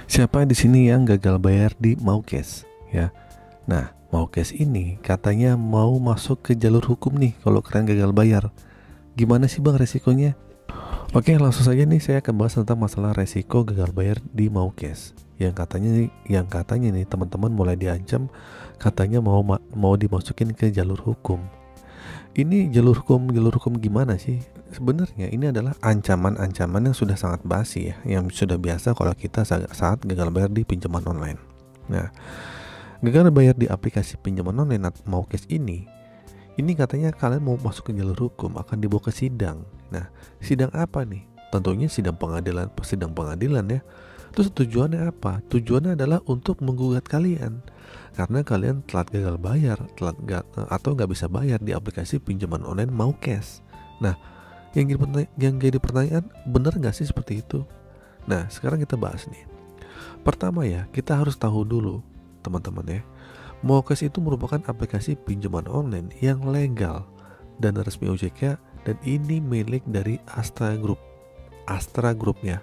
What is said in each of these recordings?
Siapa di sini yang gagal bayar di Maukes? Ya. Nah, Maukes ini katanya mau masuk ke jalur hukum nih kalau kalian gagal bayar. Gimana sih bang resikonya? Oke, langsung saja nih saya akan bahas tentang masalah resiko gagal bayar di Maukes. Yang katanya nih teman-teman mulai diancam, katanya mau dimasukin ke jalur hukum. Ini jalur hukum gimana sih? Sebenarnya ini adalah ancaman-ancaman yang sudah sangat basi ya, yang sudah biasa kalau kita saat gagal bayar di pinjaman online. Nah, gagal bayar di aplikasi pinjaman online atau Maukes ini katanya kalian mau masuk ke jalur hukum, akan dibawa ke sidang. Nah, sidang apa nih? Tentunya sidang pengadilan ya. Terus tujuannya apa? Tujuannya adalah untuk menggugat kalian karena kalian telat gagal bayar, atau nggak bisa bayar di aplikasi pinjaman online Maukes. Nah, yang jadi pertanyaan, benar nggak sih seperti itu? Nah, sekarang kita bahas nih. Pertama ya, kita harus tahu dulu teman-teman ya, Maukes itu merupakan aplikasi pinjaman online yang legal dan resmi OJK, dan ini milik dari Astra Group ya.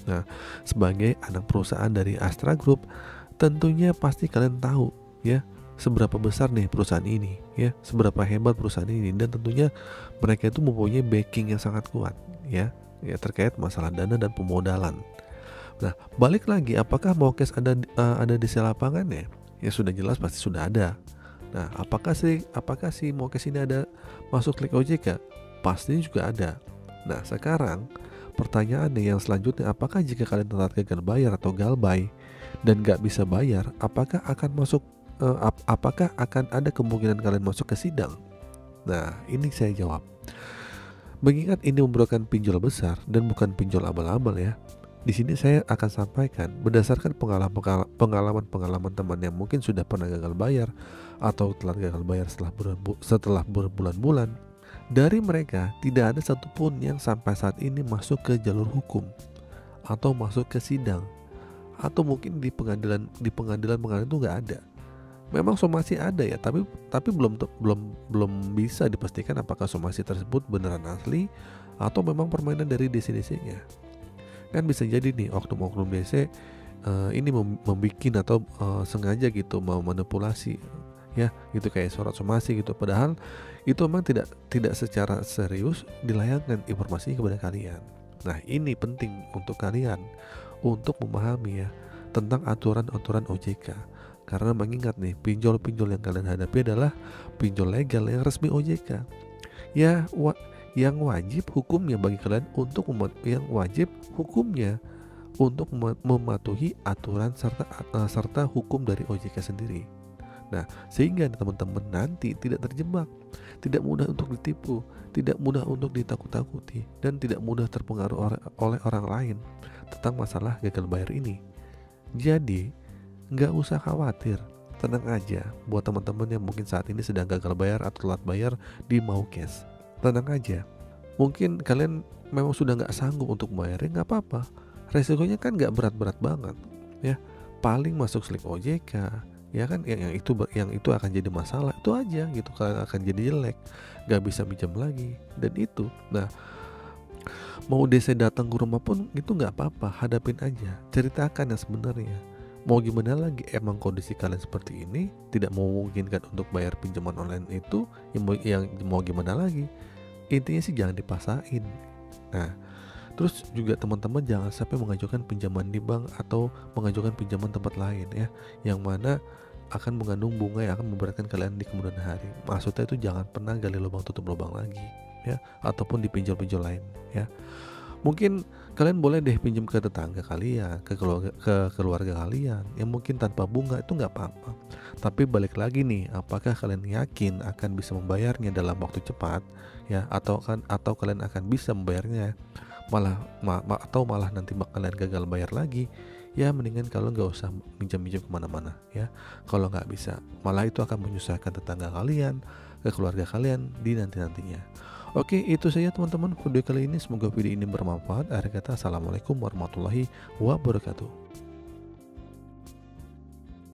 Nah, sebagai anak perusahaan dari Astra Group, tentunya pasti kalian tahu ya seberapa besar nih perusahaan ini ya, seberapa hebat perusahaan ini, dan tentunya mereka itu mempunyai backing yang sangat kuat ya terkait masalah dana dan pemodalan. Nah, balik lagi, apakah Maukes ada di sel lapangannya? Ya sudah jelas pasti sudah ada. Nah, apakah si Maukes ini ada masuk klik OJK? Pastinya juga ada. Nah, sekarang pertanyaannya yang selanjutnya, apakah jika kalian telat gagal bayar atau galbay dan gak bisa bayar, apakah akan ada kemungkinan kalian masuk ke sidang? Nah, ini saya jawab. Mengingat ini merupakan pinjol besar dan bukan pinjol abal-abal ya, di sini saya akan sampaikan berdasarkan pengalaman teman yang mungkin sudah pernah gagal bayar atau telat gagal bayar setelah berbulan-bulan. Dari mereka tidak ada satupun yang sampai saat ini masuk ke jalur hukum atau masuk ke sidang, atau mungkin di pengadilan itu nggak ada. Memang somasi ada ya, tapi belum bisa dipastikan apakah somasi tersebut beneran asli atau memang permainan dari DC-DC-nya. Kan bisa jadi nih oknum-oknum DC ini membikin atau sengaja gitu mau manipulasi ya, gitu kayak surat somasi gitu, padahal itu memang tidak secara serius dilayangkan informasi kepada kalian. Nah, ini penting untuk kalian untuk memahami ya tentang aturan-aturan OJK, karena mengingat nih pinjol-pinjol yang kalian hadapi adalah pinjol legal yang resmi OJK ya, yang wajib hukumnya bagi kalian untuk mematuhi aturan serta hukum dari OJK sendiri. Nah, sehingga teman-teman nanti tidak terjebak, tidak mudah untuk ditipu, tidak mudah untuk ditakut-takuti, dan tidak mudah terpengaruh oleh orang lain tentang masalah gagal bayar ini. Jadi, nggak usah khawatir, tenang aja buat teman-teman yang mungkin saat ini sedang gagal bayar atau telat bayar di Maukes. Tenang aja, mungkin kalian memang sudah nggak sanggup untuk bayarnya, nggak apa-apa. Resikonya kan nggak berat-berat banget ya, paling masuk slip OJK ya kan, yang itu akan jadi masalah itu aja gitu, kalian akan jadi jelek, nggak bisa pinjam lagi dan itu. Nah, mau DC datang ke rumah pun itu nggak apa-apa, hadapin aja, ceritakan yang sebenarnya. Mau gimana lagi, emang kondisi kalian seperti ini tidak memungkinkan untuk bayar pinjaman online itu, yang mau gimana lagi, intinya sih jangan dipaksain. Nah, terus juga teman-teman jangan sampai mengajukan pinjaman di bank atau mengajukan pinjaman tempat lain ya, yang mana akan mengandung bunga yang akan memberatkan kalian di kemudian hari. Maksudnya itu jangan pernah gali lubang tutup lubang lagi ya, ataupun di pinjol-pinjol lain ya. Mungkin kalian boleh deh pinjam ke tetangga kalian, ke keluarga kalian yang mungkin tanpa bunga, itu nggak apa-apa. Tapi balik lagi nih, apakah kalian yakin akan bisa membayarnya dalam waktu cepat ya, atau kalian akan bisa membayarnya malah nanti kalian gagal bayar lagi? Ya mendingan kalau nggak usah minjam kemana-mana ya. Kalau nggak bisa, malah itu akan menyusahkan tetangga kalian, ke keluarga kalian di nantinya. Oke, itu saja teman-teman video kali ini. Semoga video ini bermanfaat. Akhir kata, assalamualaikum warahmatullahi wabarakatuh.